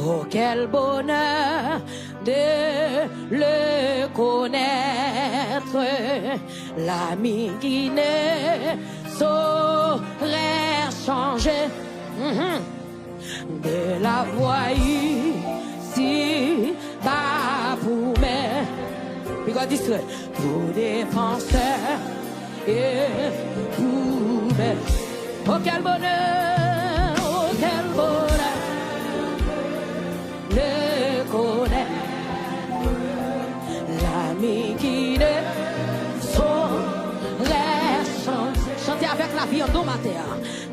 Oh, quel bonheur de le connaître, l'ami qui ne saurait changer, de l'avoir eu si bas pour mes, pour défenseur et pour mes. Oh, quel bonheur, oh, quel bonheur le connaître, l'ami qui ne saurait changer. Chantez avec la vie en dos matin.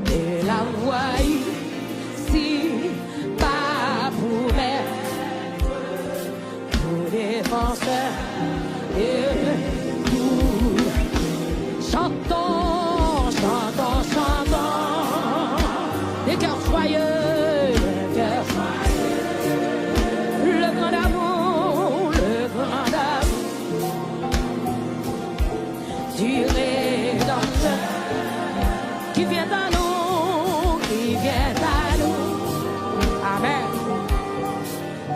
De la voix si pas pour mes, pour défenseur et pour. Chantons, chantons, chantons, des cœurs joyeux, des cœurs joyeux. Le grand amour du Rédempteur qui vient à nous, qui vient à nous. Amen.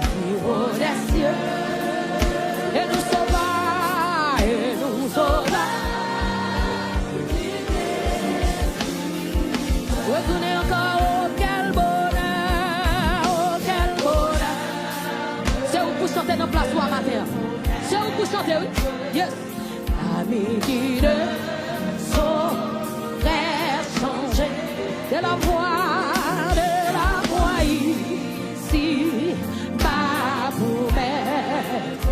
Du haut des cieux et nous sauva, et nous sauva. Retournez encore, oh quel bonheur, oh quel bonheur. C'est où vous chantez dans place ou à matin? C'est où vous chantez, oui? Yes. L'ami qui ne saurait changer, de la voix ici, pas pour mettre,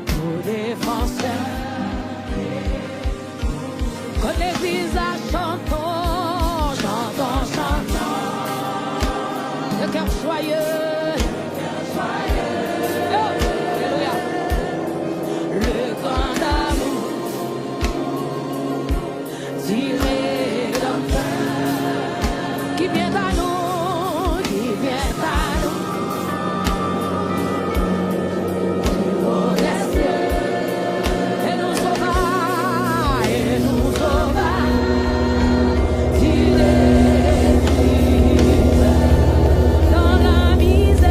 pour défenseur. Quand les visages chantons, chantons, chantons, le cœur joyeux. Qui vient à nous, qui vient à nous. Oh, les cieux, et nous sauva, et nous sauva. Du défi, dans la misère.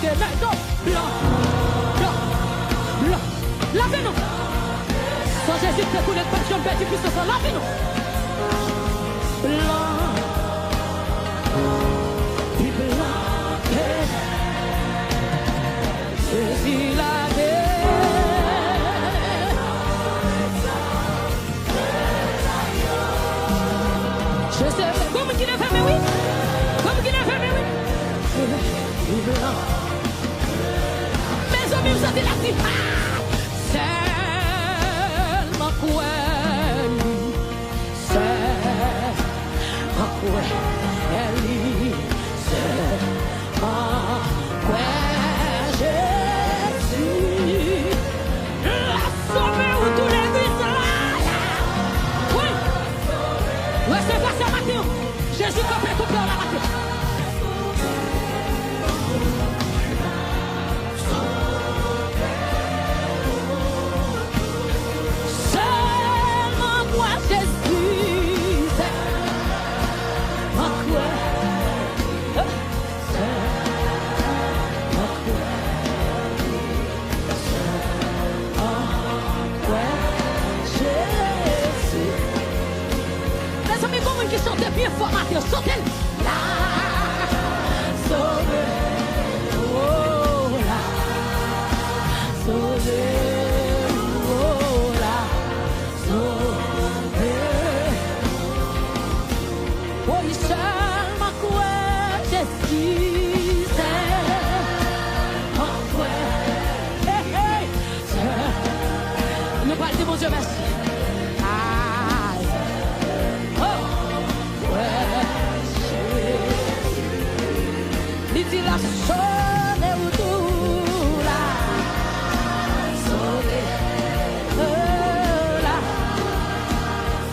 que non, blanc. Lavez-nous. Sans Jésus, que connaître pas de jambe, tu puisses se lavez-nous. Blanc. Puis blanc. Jésus lavé. Je sais, comme qui ne fait, mais oui. Comme qui ne fait, mais oui. Puis blanc. Mes amis, vous sentez la vie. Seulement quoi, seulement quoi, seulement quoi, Jésus, la sauvé ou tous les visages. Oui, recevez ce matin, Jésus complète tout cœur la matin. Qui chante bien fort, Mathieu, chantez la sauvé, oh la sauvé, oh la sauvé. Oh, il seulement quoi Jésus, seulement quoi, nous parlons de mon Dieu, merci. La sonne ou tout la sonne la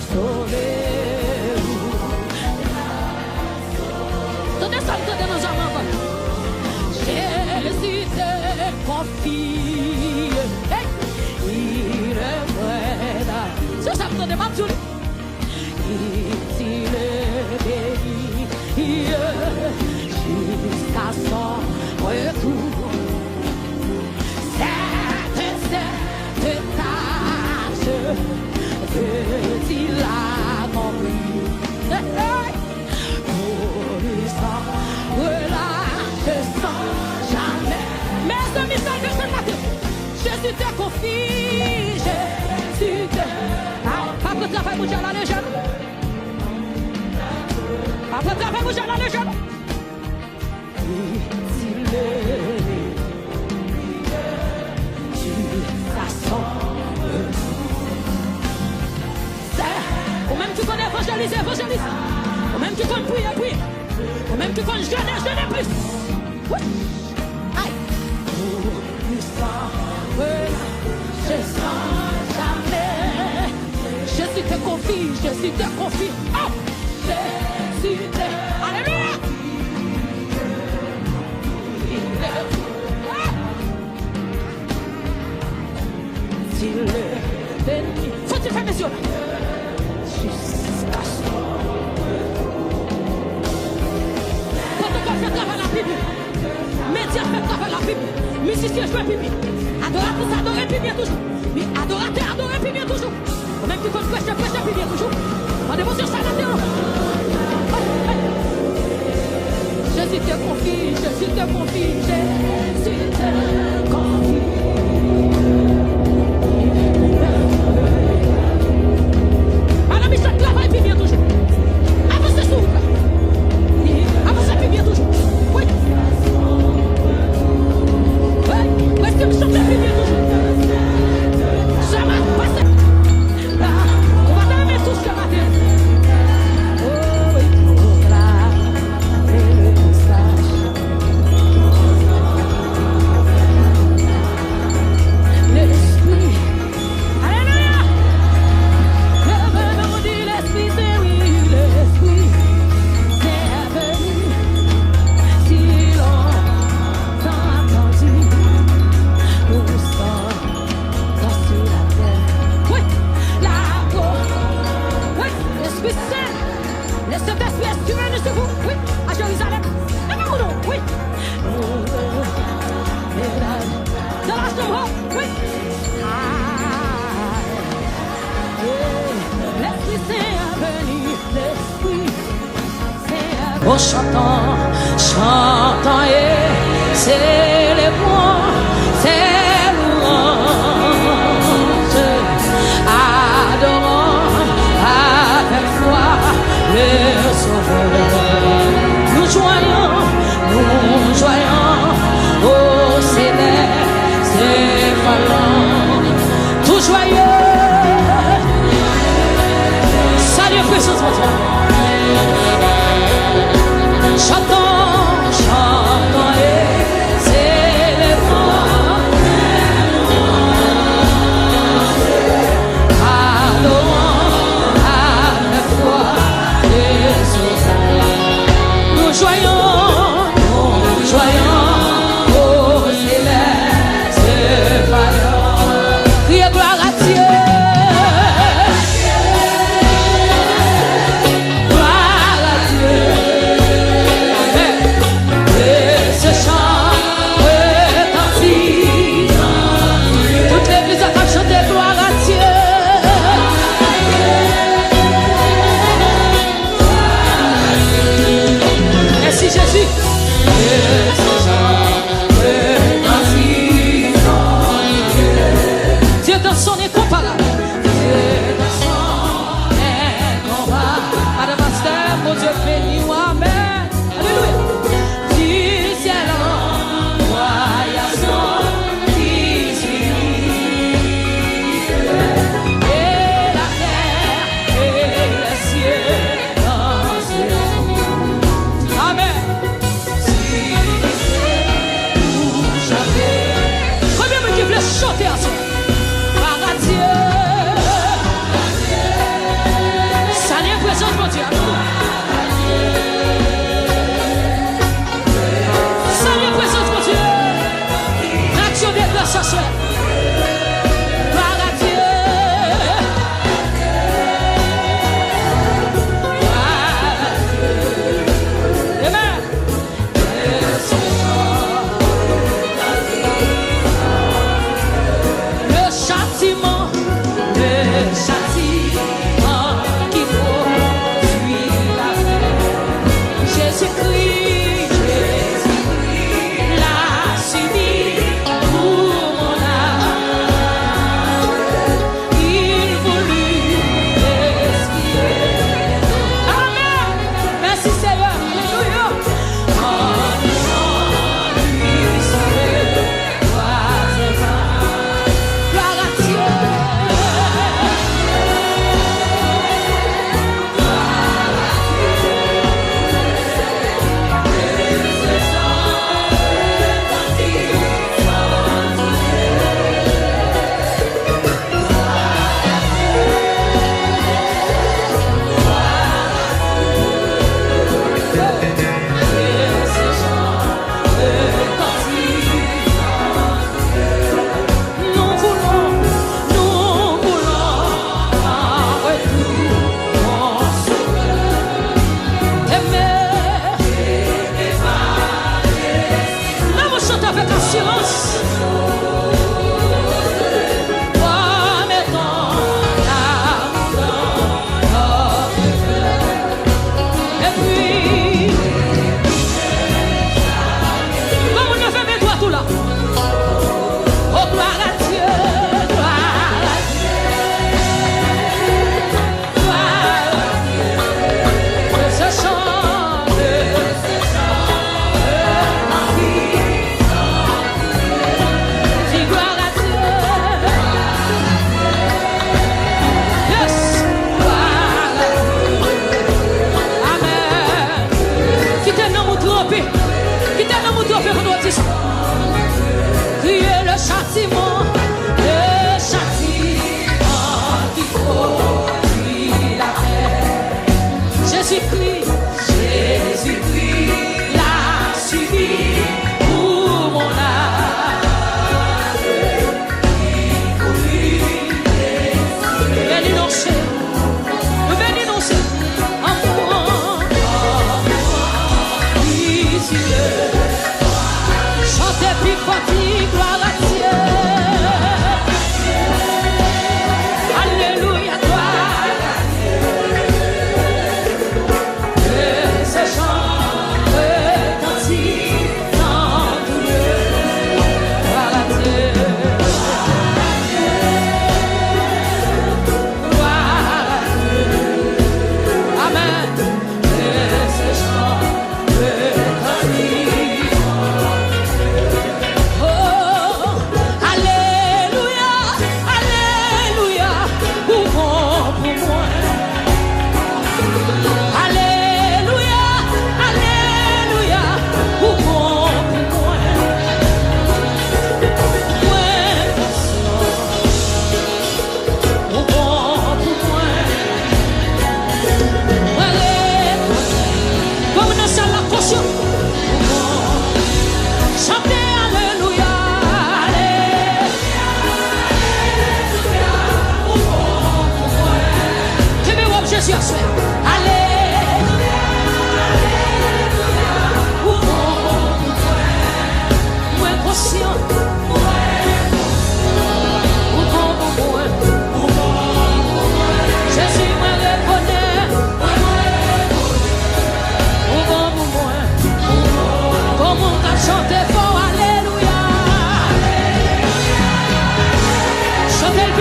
sonne. Donnez ça, donnez nos âmes encore. Jésus te confie, il est vrai. C'est ça, donnez ma jolie. Il est béni. Jusqu'à son retour, cette tâche veut-il accomplir? Pour lui sans relâche, sans jamais. Mes amis, ça de ce matin, Jésus te confie, Jésus te... Après travail, vous allez les jeunes. Après travail, vous allez les jeunes. Ou même tu connais évangéliser, évangélise. Ou même tu connais prier, prier. Ou même tu connais jeûner, jeûner plus. Oui. Aïe. Je sens jamais. Jésus te confie, Jésus te confie. Oh! Jésus te... Alléluia! Faut-il faire mes yeux? Jusqu'à ce protocole fait travail la Bible. Médias fait travail la Bible. Musiciens jouent Bible. Adorateur adorer Bible toujours. Mais adorateur adorer Bible toujours. Même qui peut prêcher Bible toujours. En dévotion ça la terre. Jésus te confie, Jésus te confie, Jésus te confie. Madame, il se travaille puis bien toujours. Avancez s'il vous plaît. Avancez puis bien toujours. Oui. Oui. Restez me chanter puis bien toujours. Jamais passez. On va t'aimer tous ce matin. Oh, oui, pour la message. Oh, oui. L'esprit Saint a venu, l'esprit Saint a venu. Oh, chantons, chantons et célébrons, louanges, adorons avec foi le Sauveur. Nous joignons au Seigneur, c'est parlant, tout joyeux. Salut, puissance, mon Dieu. Chantons, chantons et c'est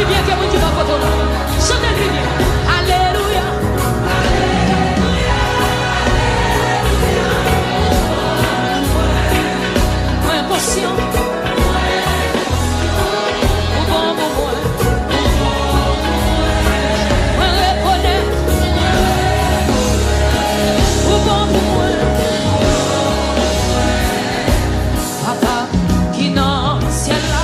bien que vous qui va photo là. Chantez bien. Alléluia. Moi conscient. Au bon moment. Moi reconnaître. Au bon moment. Papa qui dans le ciel là.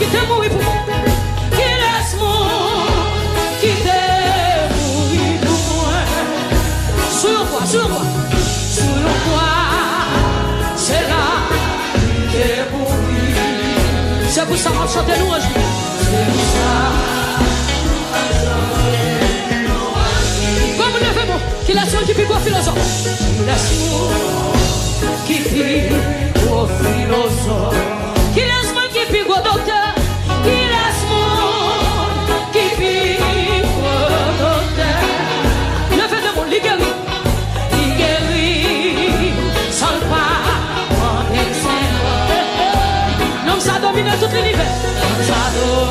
qui t'est mort pour moi. Qui laisse moi, qui t'est mort pour moi. Sur quoi, sur quoi, sur quoi, c'est là qui t'est mort. C'est pour ça qu'on chante louange. C'est pour ça. Comme levez-moi, qui laisse moi qui pique au philosophe. Qui laisse moi qui pique au philosophe. Qui laisse moi qui pique au docteur. Qui laisse moi qui pique au docteur. Levez-moi, il guérit. Il guérit sans le pas en excès. L'homme ça domine tout l'univers. L'homme ça domine.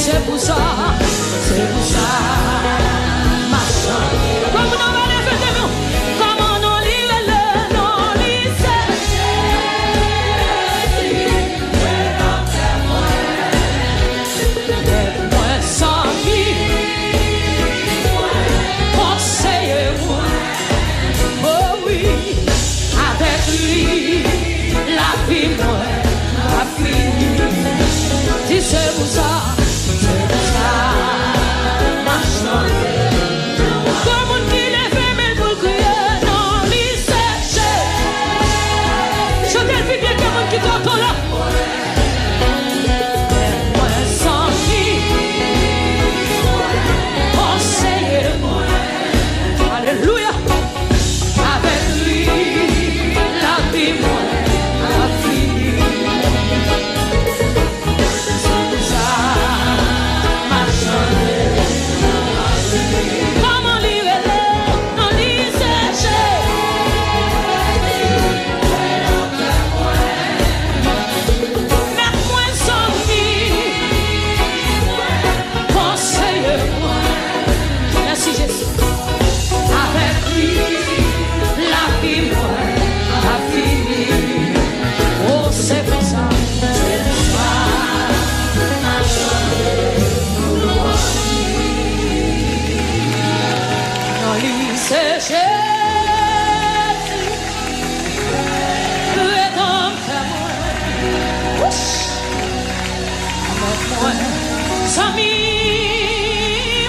C'est pour ça, ma chance. Comme on va les faire de nous, comme on lit le non lycée. Moi sans vie, conseillez-moi. Oh oui, avec lui, la vie moi a fini. Si c'est pour ça. Alléluia, avec lui, la vie moi a fini. C'est ça, ma chance. Comment lire non lycée. Mets-moi sans vie, conseille-moi. Merci Jésus. Avec lui, la vie moi a fini. Oh, c'est pour ça, ma chance. Dans lycée, Jésus est dans moi. Moi, amis,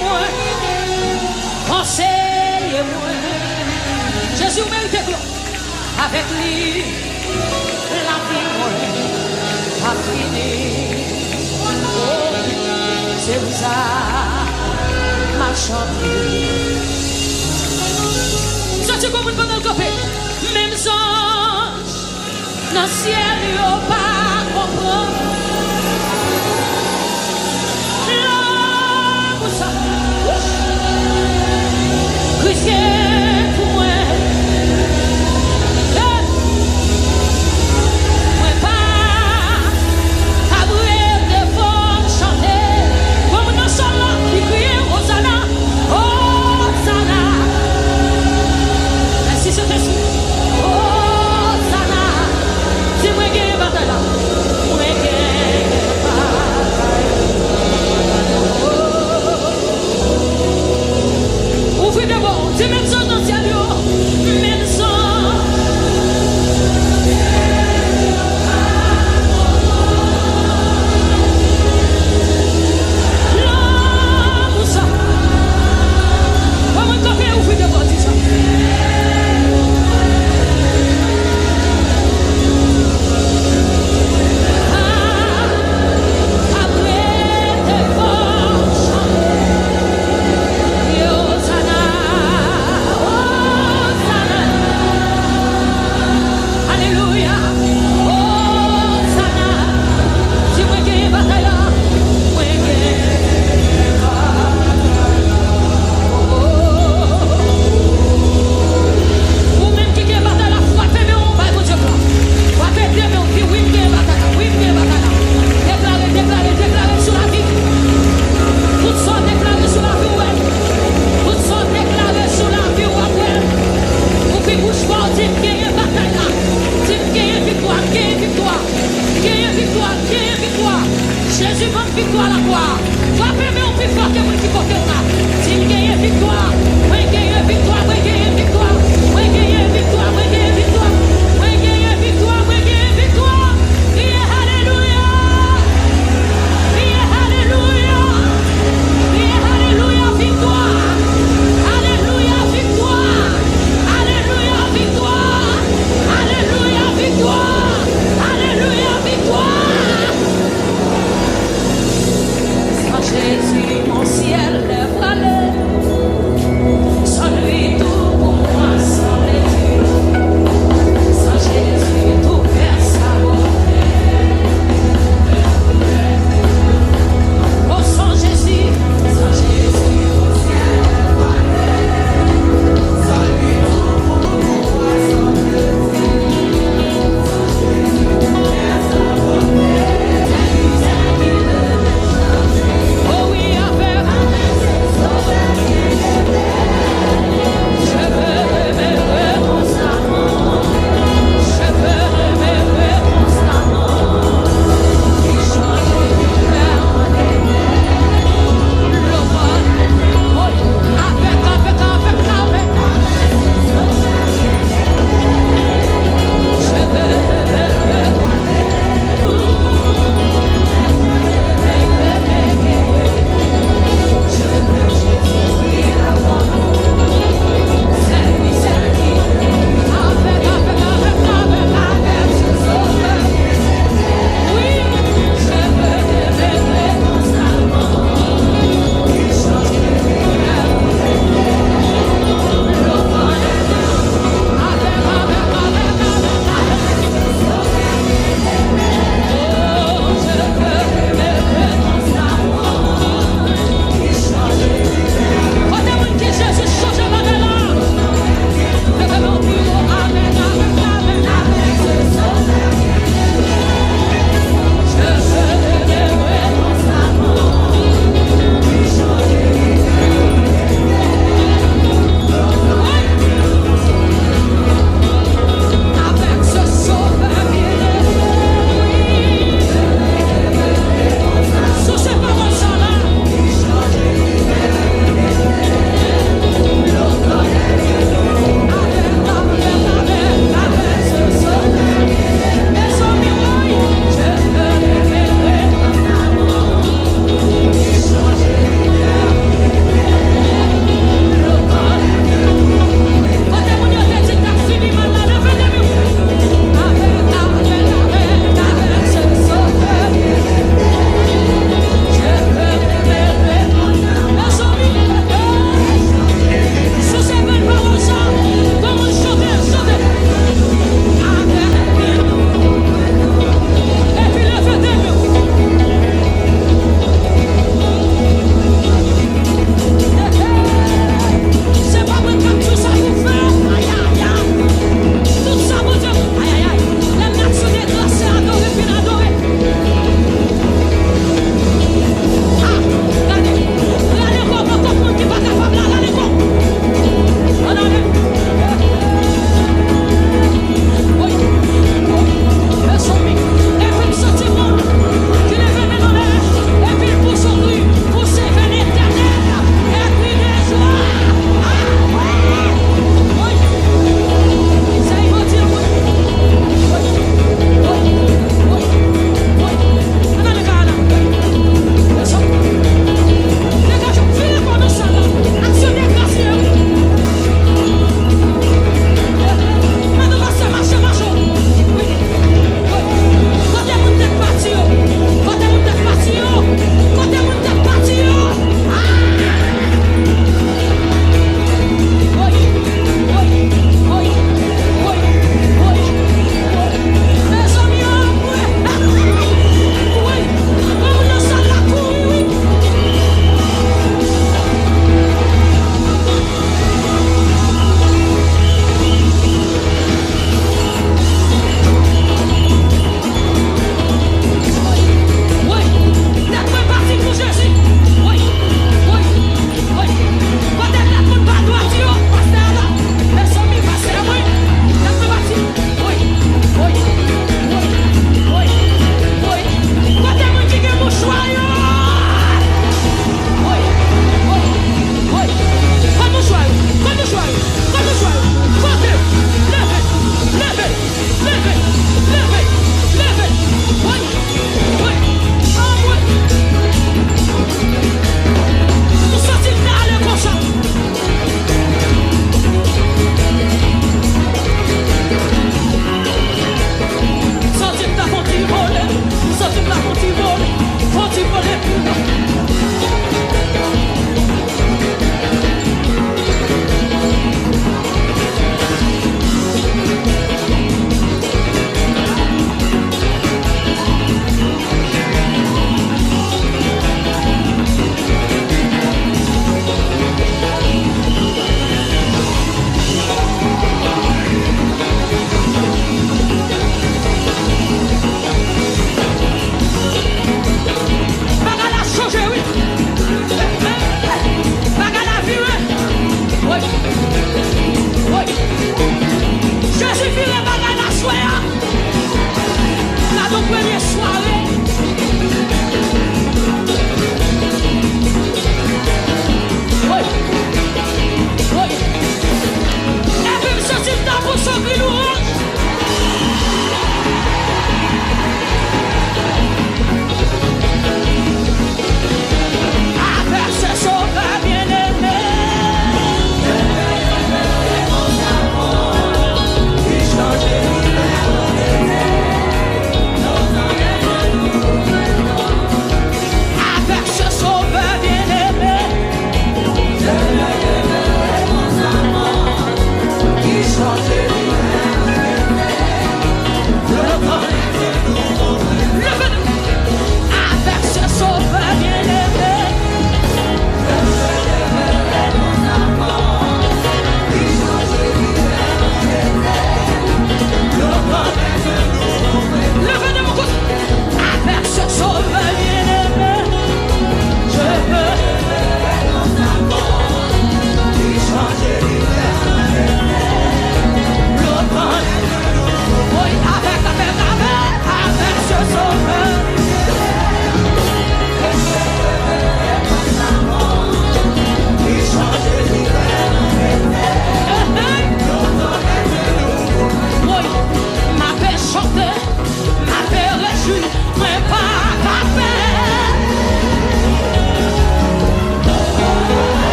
moi, conseillez-moi. Jésus mérite gloire. Avec lui, la vie moi a fini. Oh, c'est pour ça, ma chance. Ça, comme une bonne copée. Même anges, dans le ciel, ils n'ont pas compris. Là, pour ça, Christian, pour moi. Moi, pas, cabouet de forme chanter. Comme nous sommes là, qui crient Hosanna, Hosanna. Si c'était Hosanna, si moi qui bataille victoire. Moi gagner victoire, moi gagner victoire. Moi gagner victoire, moi gagner victoire. Moi gagner victoire, moi gagner victoire. Yeah, hallelujah. Yeah, hallelujah. Yeah, hallelujah, victoire. Alléluia, victoire. Alléluia, victoire. Alléluia, victoire. Alléluia, victoire. Sans Jésus, mon ciel est voilé.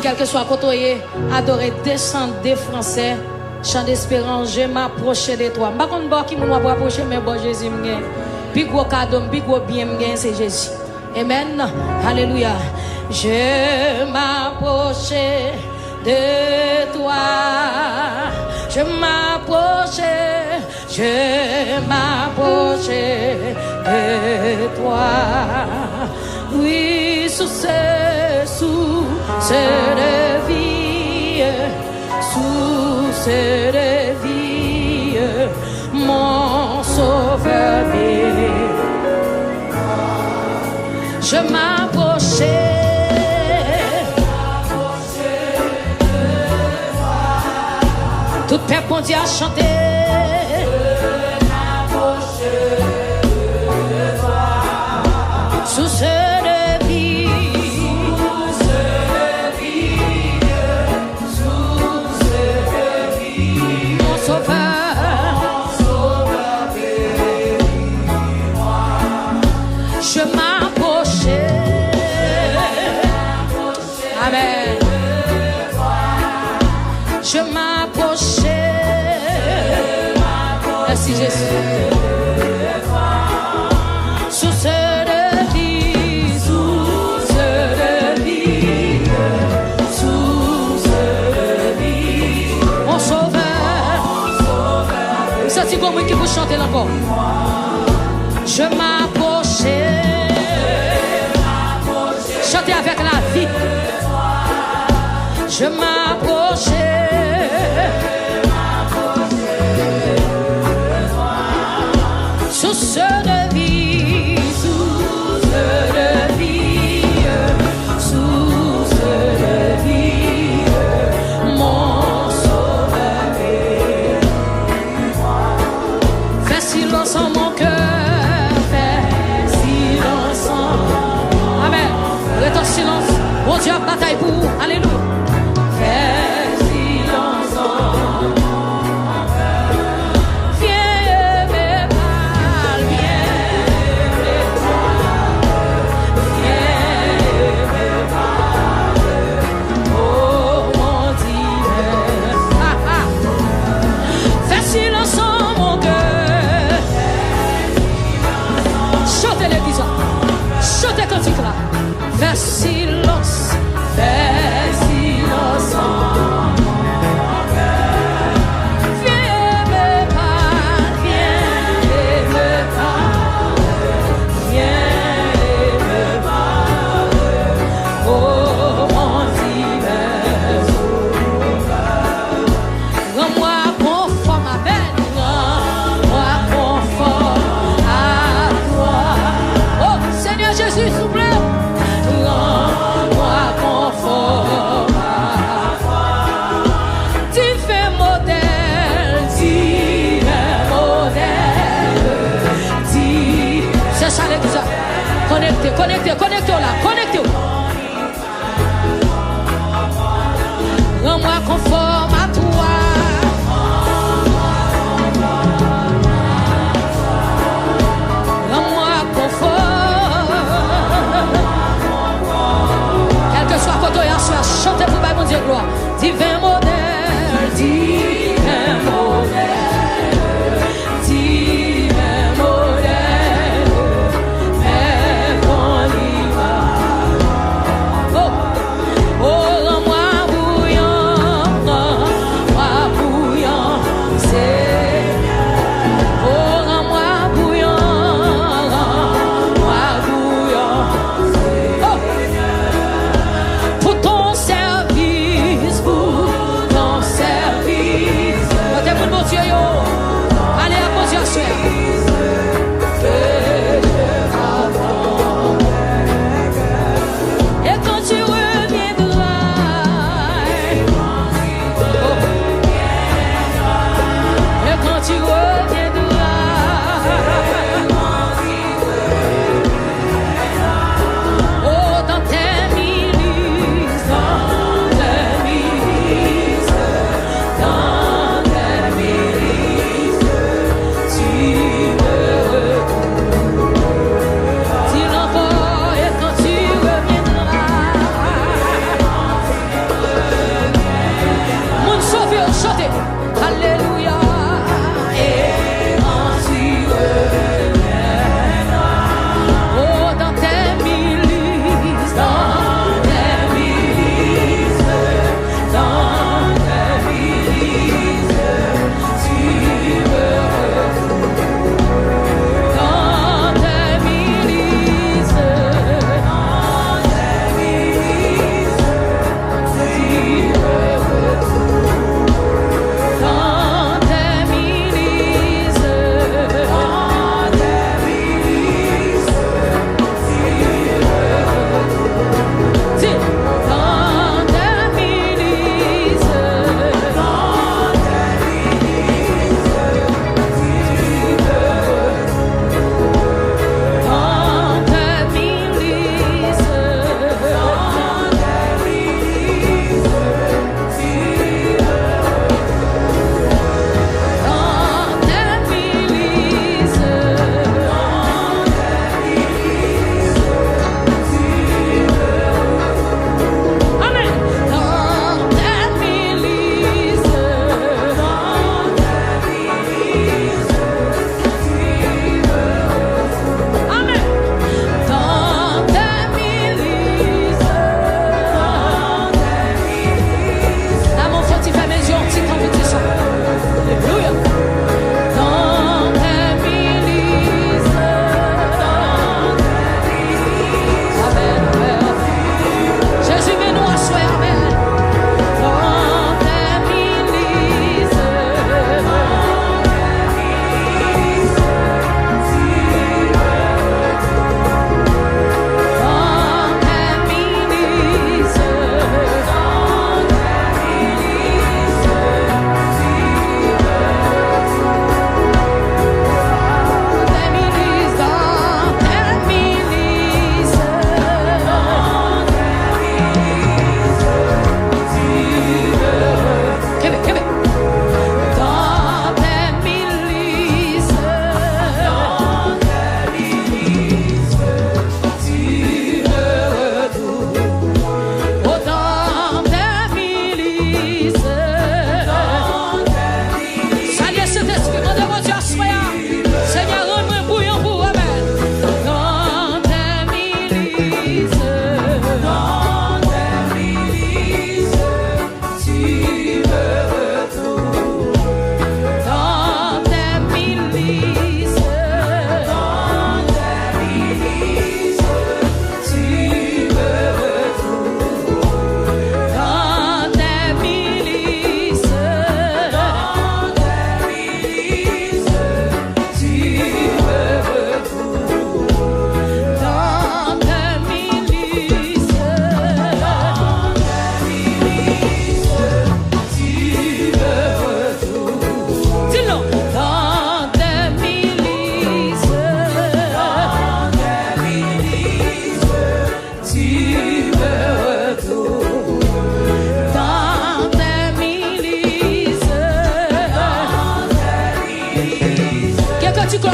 Quel que soit côté, adorer, descendre des Français, chant d'espérance, je m'approche de toi. Je ne sais pas qui m'a approché, mais bon Jésus m'a. Puis gros cadeau, puis gros bien m'a, c'est Jésus. Amen. Alléluia. Je m'approche de toi. Je m'approche de toi. Oui, sous cette vie, mon sauveur béni. Je m'approchais tout peuple dit à chanter. Sous cette vie, mon sauveur bénis-moi. Je m'approchais. Amen. Je m'approchais. Merci Jésus. Sous cette vie, mon sauveur. C'est comme moi qui vous chantez encore. Je m'approchais. Chantez avec la vie. Je m'approchais. Sous cette vie, mon sauveur bénis-moi. Fais silence en mon cœur, fais silence en... Amen. Reste en silence. Mon Dieu, bataille pour vous. Alléluia. Fais silence en mon cœur. Viens me parler, viens me parler. Oh mon Dieu. Fais silence en mon cœur. Chantez l'église. Chantez cantique là. Fais silence. Fais silence en mon cœur. Viens me parler, viens me parler, viens me parler. Oh mon divin sauveur. Rends-moi conforme à peine, rends-moi conforme à toi. Oh Seigneur Jésus, s'il vous plaît. Rends-moi conforme à toi. Divin modèle, divin modèle. C'est ça l'église. Connectez, connectez, connectez là, connectez. Rends-moi conforme à toi. Rends-moi conforme. Quel que soit côté à soi, chantez pour mon Dieu gloire. Divin modèle, divin modèle, divin modèle. Mais qu'on y va.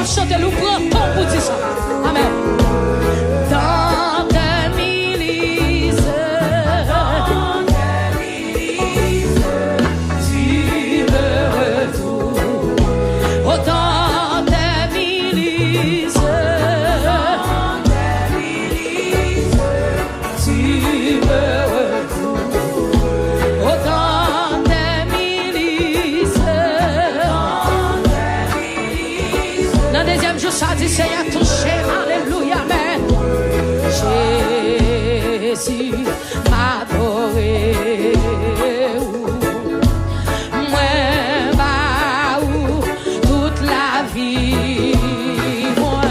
chanter, nous prenons temps pour dire ça. Amen. Dans tes milices, tu me retrouves. Dans tes milices, tu me retrouves. Dans tes milices, dans le deuxième jour, ça dit Seigneur touché, alléluia, amen. Jésus m'a adoré. Moi, bah, toute la vie. Moi,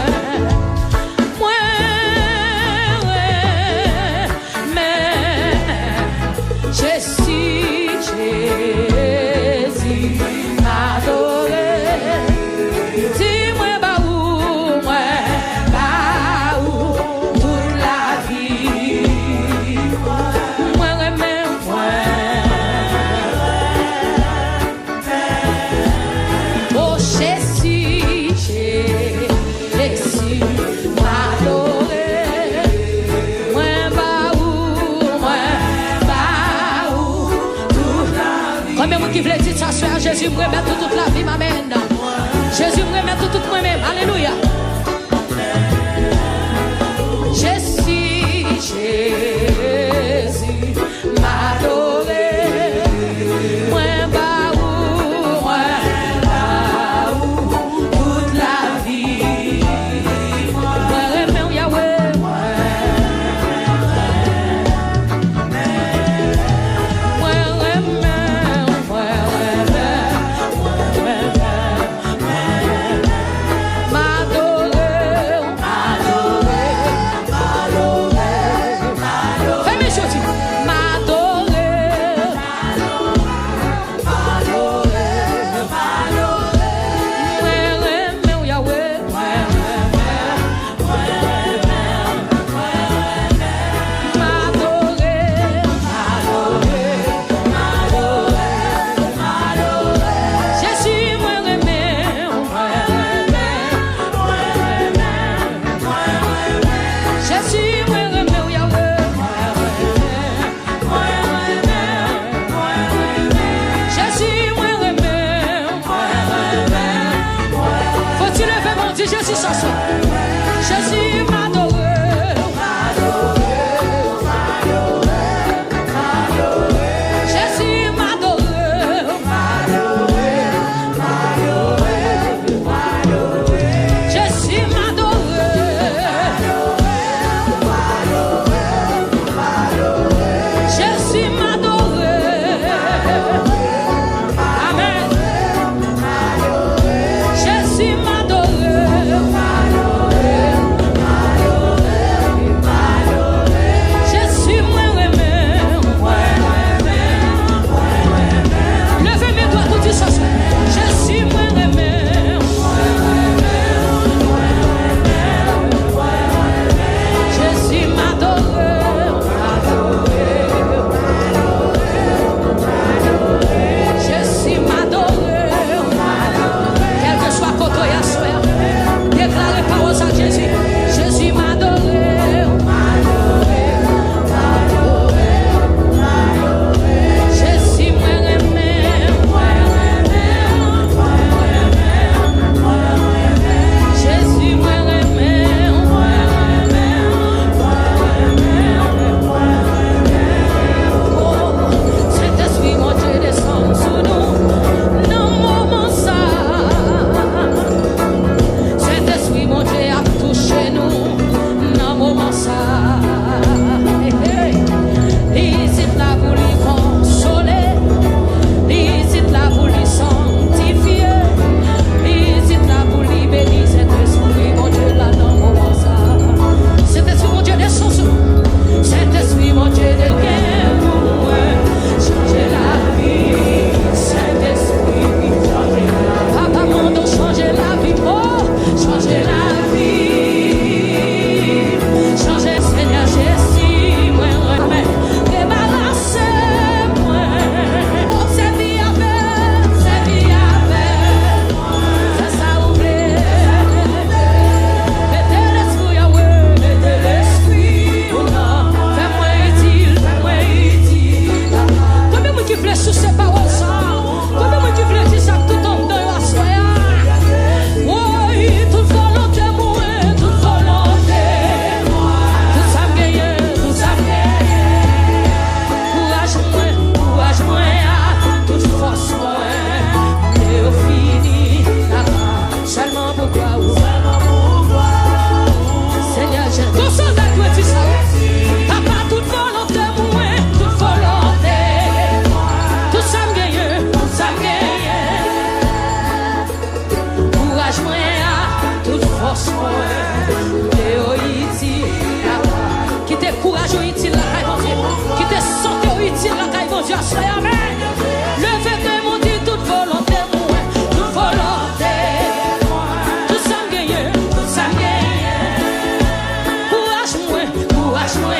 mais Jésus m'a adoré. Dis-moi, bah, toute la vie. Moi, même, oh, Jésus m'a adoré. Moi, bah, toute la vie. Combien de monde qui veut dire ça, soeur, Jésus me remet toute la vie, m'amène. Jésus me remet tout moi-même, alléluia. Jésus m'a adoré. Moi, bah, toute la vie. Moi, remets Yahweh. Moi, Jésus m'a adoré. Jésus m'a adoré. Jésus m'a adoré. Jésus m'a adoré. Amen. Jésus m'a adoré. mon Dieu, soyez amen. Levez tes mains, dit toute volonté, moi, toute volonté. Tout ça me gagne, tout ça me gagne. Courage, moi,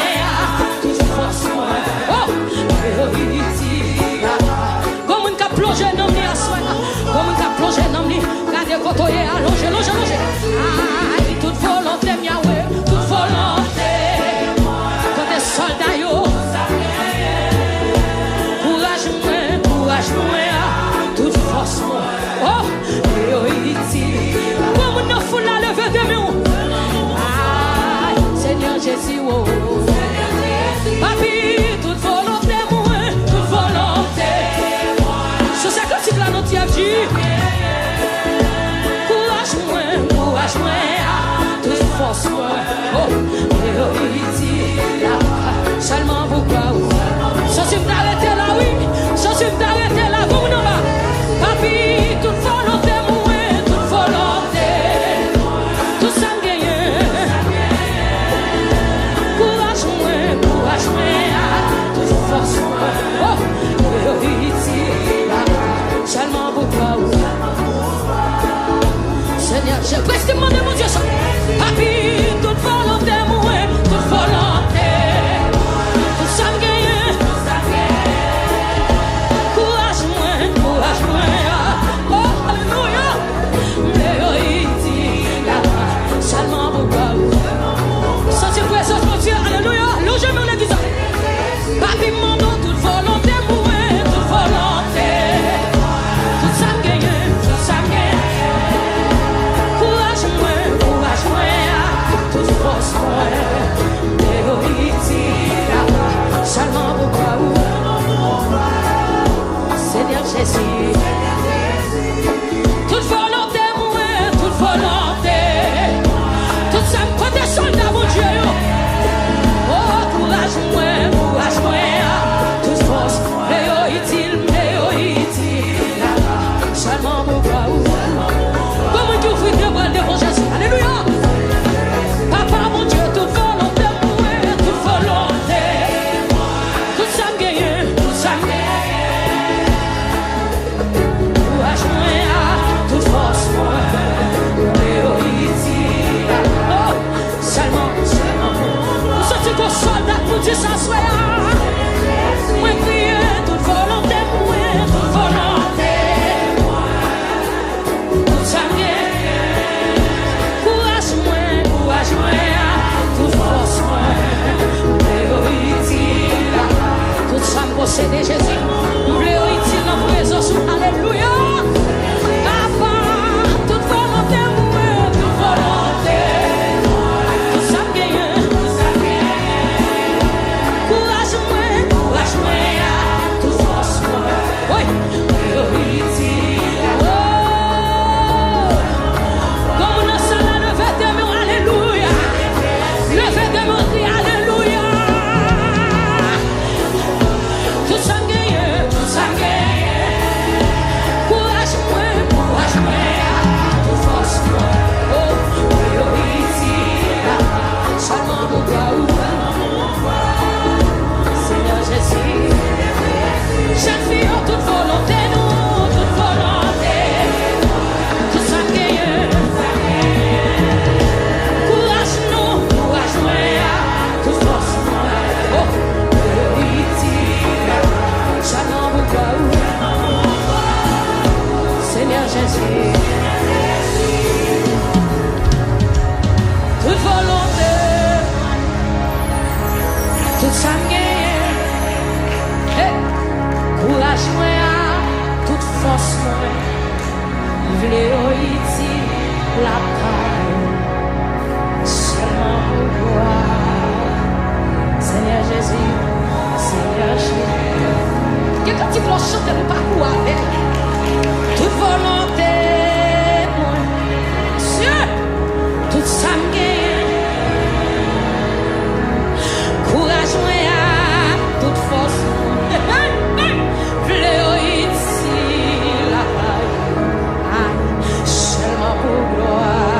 toute force, moi. Oh, comme on a plongé dans le lit à soi, comme on a plongé dans le lit, regardez quand on est allongé, allongé. Aïe, toute volonté, miaoué, toute volonté. Quand des soldats, yo. Courage, moi, toute force, moi. Oh, comme on a foule la levée de nous. Aïe, Seigneur Jésus, oh. Papi, toute volonté, moi, toute volonté. Sur cette petite là, notre Dieu dit. Courage, moi, toute force, moi. Oh, seulement pourquoi, ça c'est d'arrêter là, oui. Ça c'est d'arrêter là, vous non va. Papi, toute volonté, moi, toute volonté. Tout ça me gagne. Courage, moi, toute force, moi. Oh, seulement pourquoi, Seigneur, je presse demander mon Dieu ça. Papi, toute volonté, moi, toute volonté. Tout ça me gagne. Courage, moi. Oh, alléluia. Seulement pourquoi. Sentez présence, mon Dieu, alléluia. L'eau, je me le dis. Papi, mon nom, toute volonté, moi, toute volonté. Tout ça me gagne, tout ça me gagne. Courage, moi, toute force, moi. Seulement pourquoi, Seigneur Jésus. Toute volonté, moi, toute volonté. Tout ça me prend des soldats, mon Dieu. Oh, courage, moi, toute force. Seulement pourquoi, comment tu ouvres tes bras devant Jésus. Alléluia. Papa, mon Dieu, toute volonté, moi, toute volonté. Tout ça me gagne, tout ça me gagne. Courage, moi, toute force, moi. Oh, seulement. Vous sentez qu'on soldat pour dire ça, soyez. Moi, priez, toute volonté, moi, toute volonté. Tout ça me gagne. Courage, moi, toute force, moi. Tout ça me possède, Jésus. Nous voulons utile dans la présence. Alléluia. Papa, toute volonté, moi, toute volonté. Tout ça me gagne. Courage, moi, toute force, moi. Oui. Oh, comme on a ça là, levez tes mains, alléluia. Levez tes mains, crie alléluia. Tout ça me gagne, tout ça me gagne. Courage, moi, toute force, moi. Oh, seulement pourquoi, Seigneur Jésus. Chaque fille en toute volonté, nous, toute volonté. Tout ça me gagne. Courage, nous, toute force, moi. Oh, seulement pourquoi, Seigneur Jésus. Toute volonté, tout ça me gagne. Hey. Courage, moi, toute force, moi. V'lez ici la paille. Seulement pourquoi, Seigneur Jésus, Seigneur Jésus. Quelqu'un qui peut chanter le parcours avec toute volonté, moi. Dieu, tout ça me gagne. Courage, moi, toute force, moi. V'lez ici la paille. Seulement pour gloire.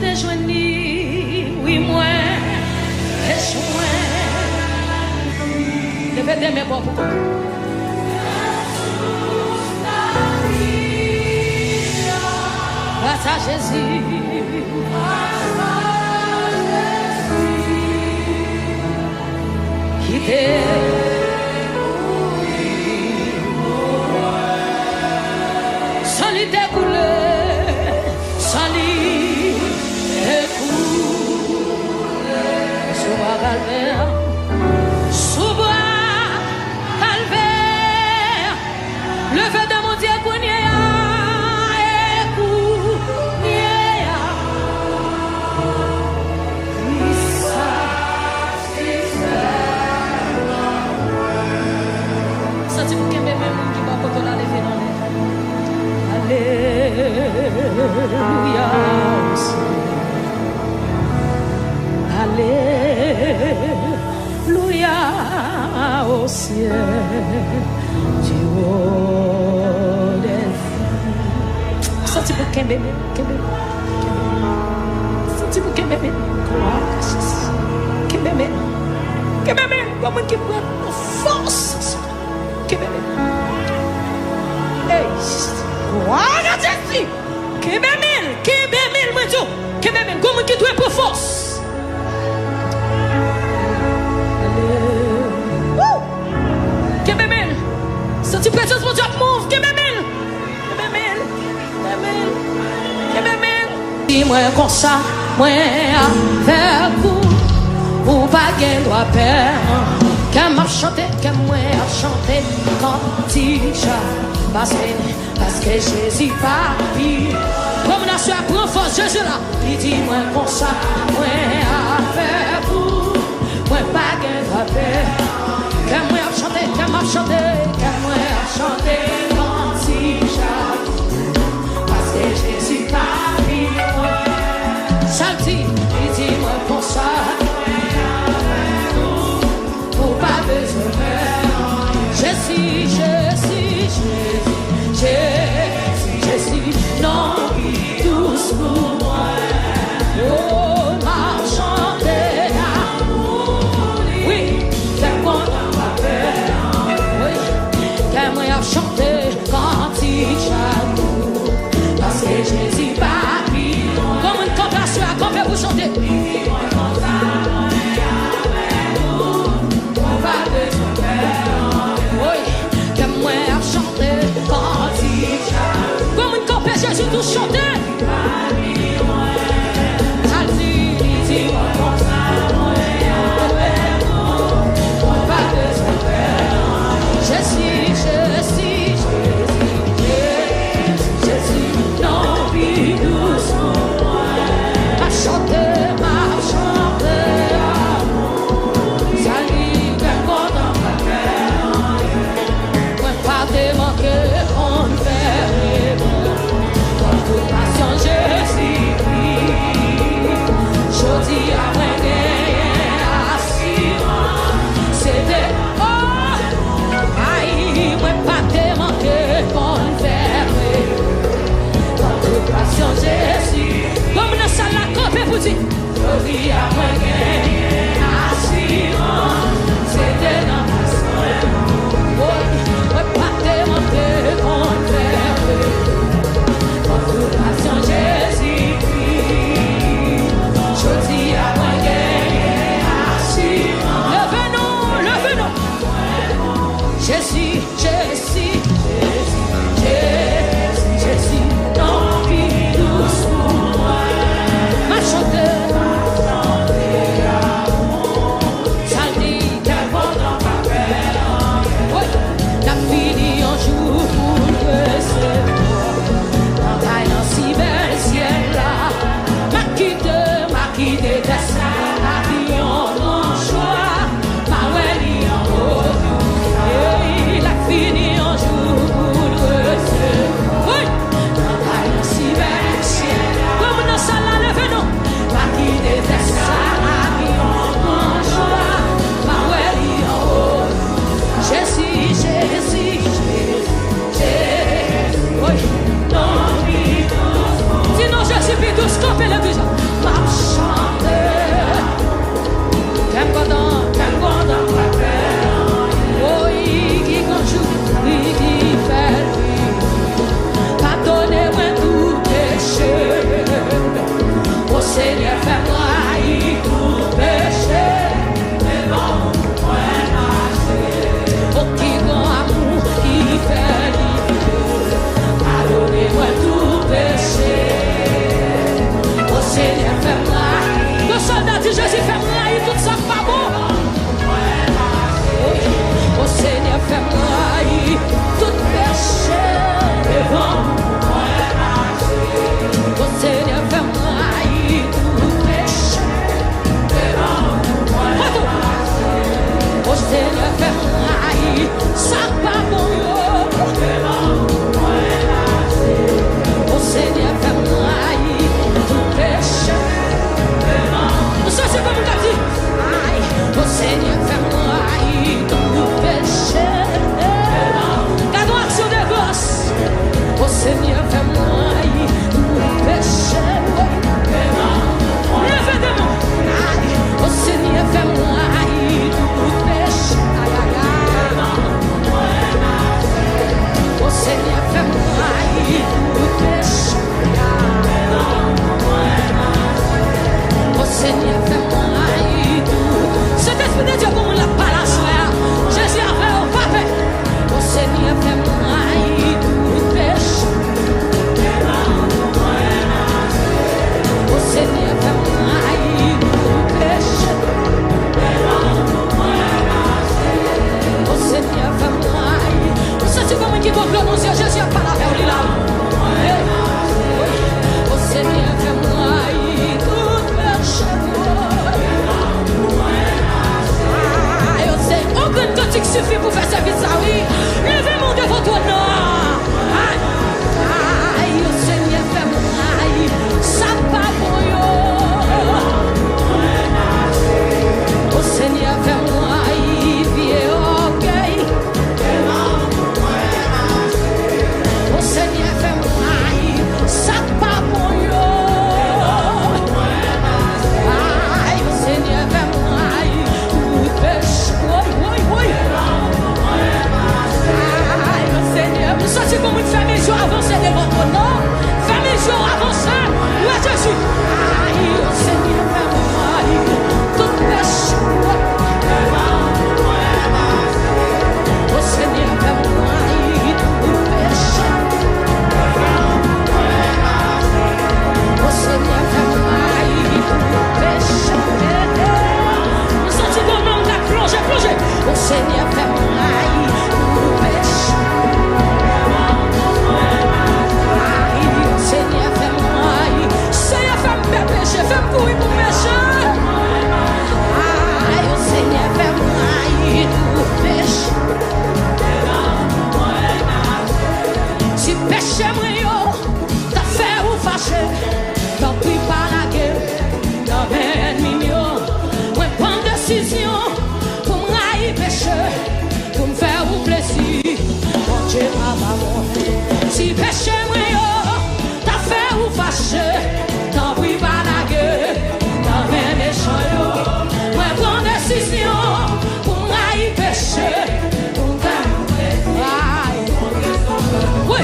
te joigni, oui, moi, te joins. Répétez mes voix pour toi. Grâce à Jésus. Qui t'est sans lui découlé, sans lui découlé, sous bois calvaire, sous bois calvaire, le feu de mon Dieu écougné. Alléluia, Alléluia au ciel du haut des cieux. Senti pour qu'un bébé, senti pour qu'un bébé, qu'un bébé, comment qui prend force, qu'un bébé. Hey, gloire à Jésus. Kébémil, moi tout. Kébémil, comment qui doit pour force. Kébémil, senti présence mon Dieu move. Kébémil. Dis-moi comme ça, moi avec vous, ou pas gain doit perdre. Qu'elle m'a chanté, qu'elle m'a chanté quand il parce que Jésus parle. Comme la soeur prend force, Jésus là. Il dit moi comme ça, moi avec vous, moi pas gain de paix. Qu'elle m'a chanté, qu'elle m'a chanté quand il parce que Jésus parle. Ça dit, il dit moi comme ça. Jésus, non, tous pour moi. Oh, m'a chanté d'amour. Oui, c'est qu'on a peur. Oui, qu'elle m'a chanté quand il chante. Parce que Jésus parle. Comme une compassion, qu'on peut vous chanter. On va de son cœur. Oui, qu'elle m'a chanté. ça pas bon yo. Au Seigneur, fais-moi tout péché. Ça c'est comme on a dit. Au Seigneur, fais-moi tout péché. Gardons action de grâce. Au Seigneur, fais-moi tout péché. Levez des mains. Au Seigneur, fais-moi tout péché. Au Seigneur, fais-moi tout péché. Au Seigneur, fais-moi tout. Cet esprit de Dieu pour la balance. Jésus a fait au pape. Au Seigneur, fais-moi tout péché. Au Seigneur, fais-moi tout péché. Au Seigneur, fais-moi. Vous sentez comment il va prononcer Jésus a parlé avec lui là. Au Seigneur, fais-moi tout péché. Aucun cantique suffit pour faire service ça, oui. Levez-moi devant toi, non. Aïe, au Seigneur, fais-moi ça pas pour yo. Au Seigneur, fais-moi vieux orgueil. Au Seigneur, fais-moi ça pas pour yo. Aïe, au Seigneur, fais-moi tout péché. Vous sentez comme une famille jour avancée devant votre nom. Famille jour avancée. Où est Jésus? Aïe, au Seigneur, fais-moi tout péché. Au Seigneur, fais-moi tout péché. Au Seigneur, fais-moi tout péché. Vous sentez comme on a plongé. Au Seigneur, fais-moi tout péché. Seigneur, fais-moi, Seigneur, fais-moi péché, fais-moi courir pour péché. Aïe, oh Seigneur, fais-moi tout péché. Si péché, moi, t'as fait ou fâché, t'as pris par la guerre, t'as fait ennemi, moi, prendre décision pour moi péché, pour me faire ou plaisir. Mon Dieu, maman, si péché, moi, ou fâché, t'en prie pas la gueule, t'en viens méchant yo. Moi prends décision, pour moi y péché, pour faire oui,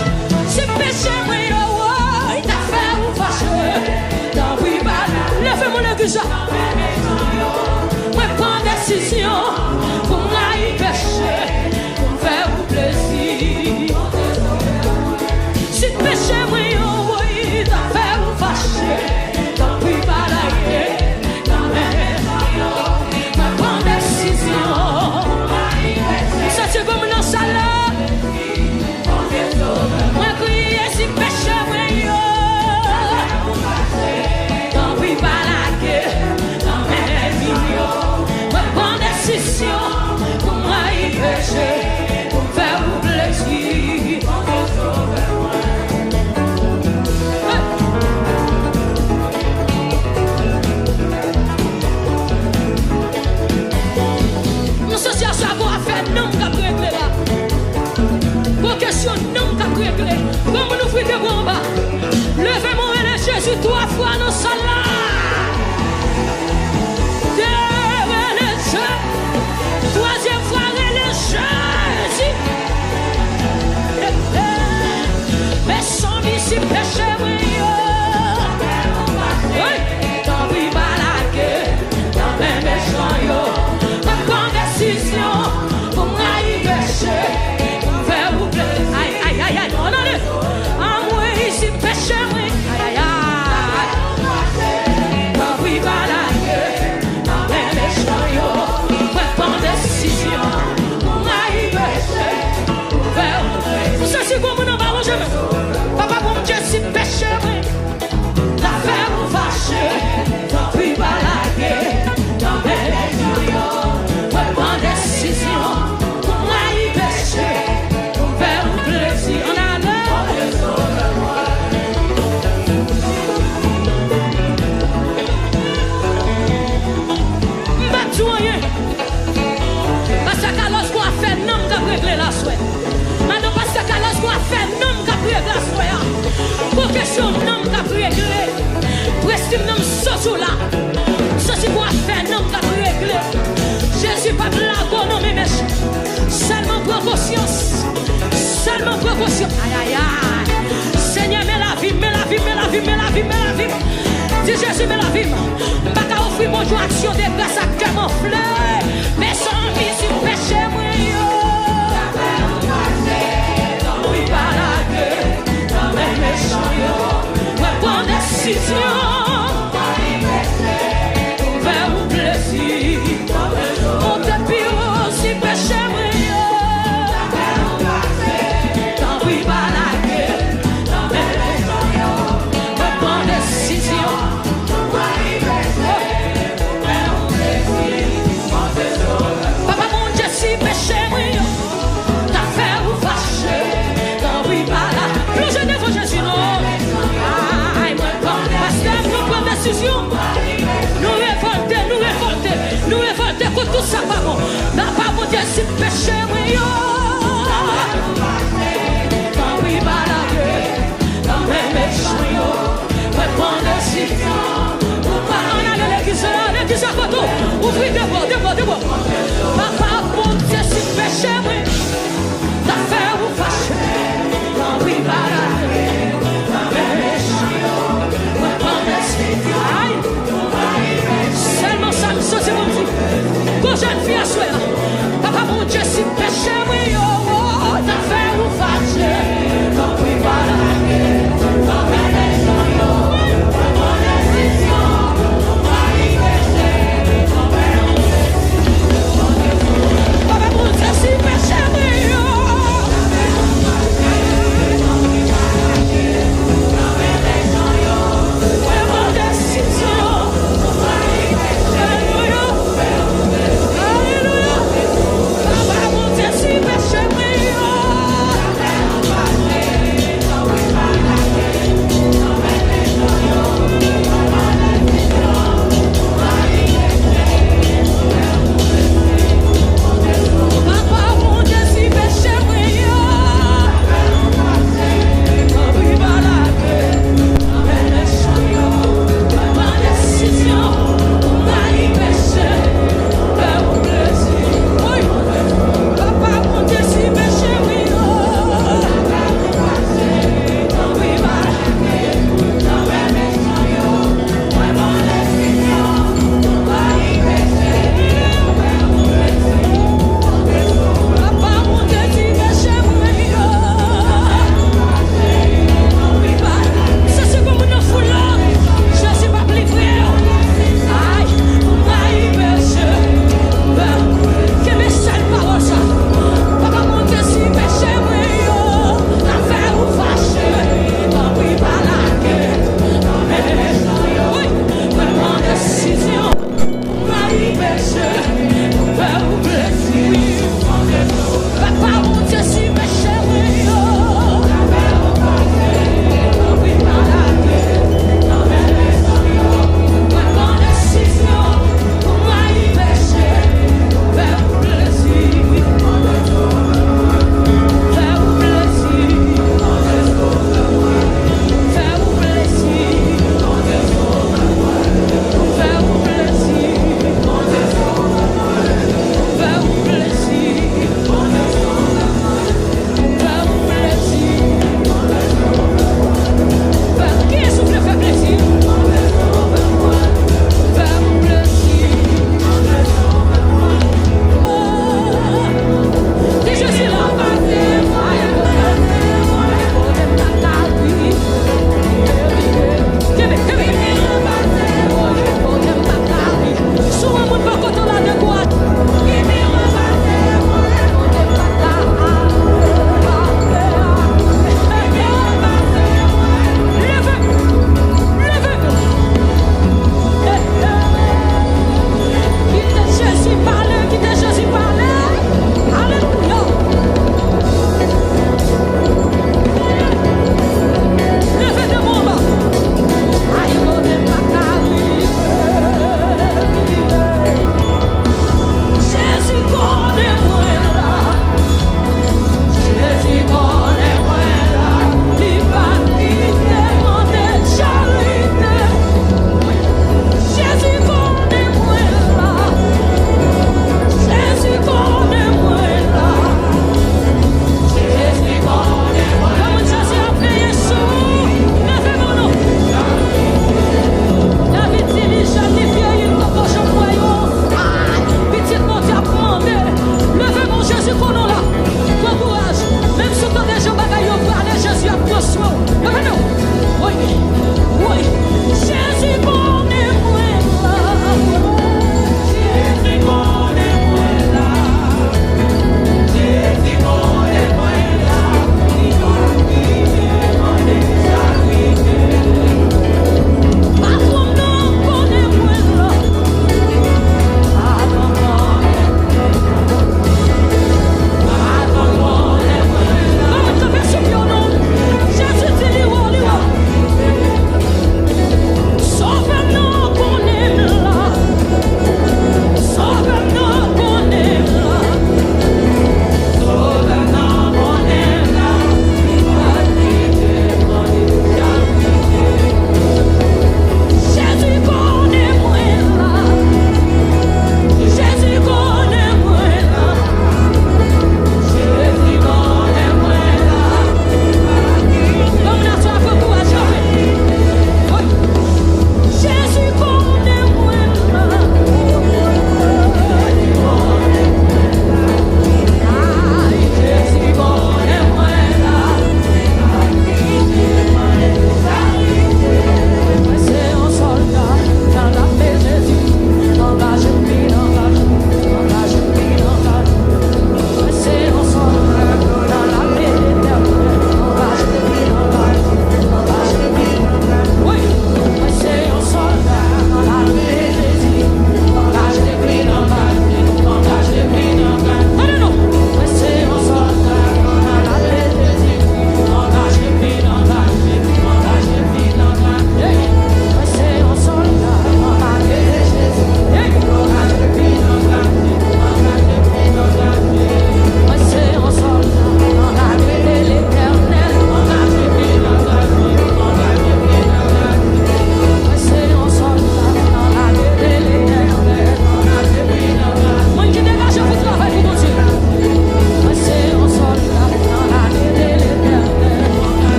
si péché moi yo, t'as fait ou fâché, t'en prie pas la gueule. Levez mon église. Moi prends décision, pour moi y péché, pour faire vous plaisir. Si péché moi yo, t'as fait ou fâché, t'as pris par la gueule, t'as même ma grande décision. Ça c'est comme dans sa langue. Moi crier si péché moi yo, t'as pris par la gueule, t'as même ma grande décision. Pour moi y péché, pour faire vous plaisir. Non, t'as réglé. Comme nous fouillons de combat. Levez-moi et Jésus 3 fois dans sa langue.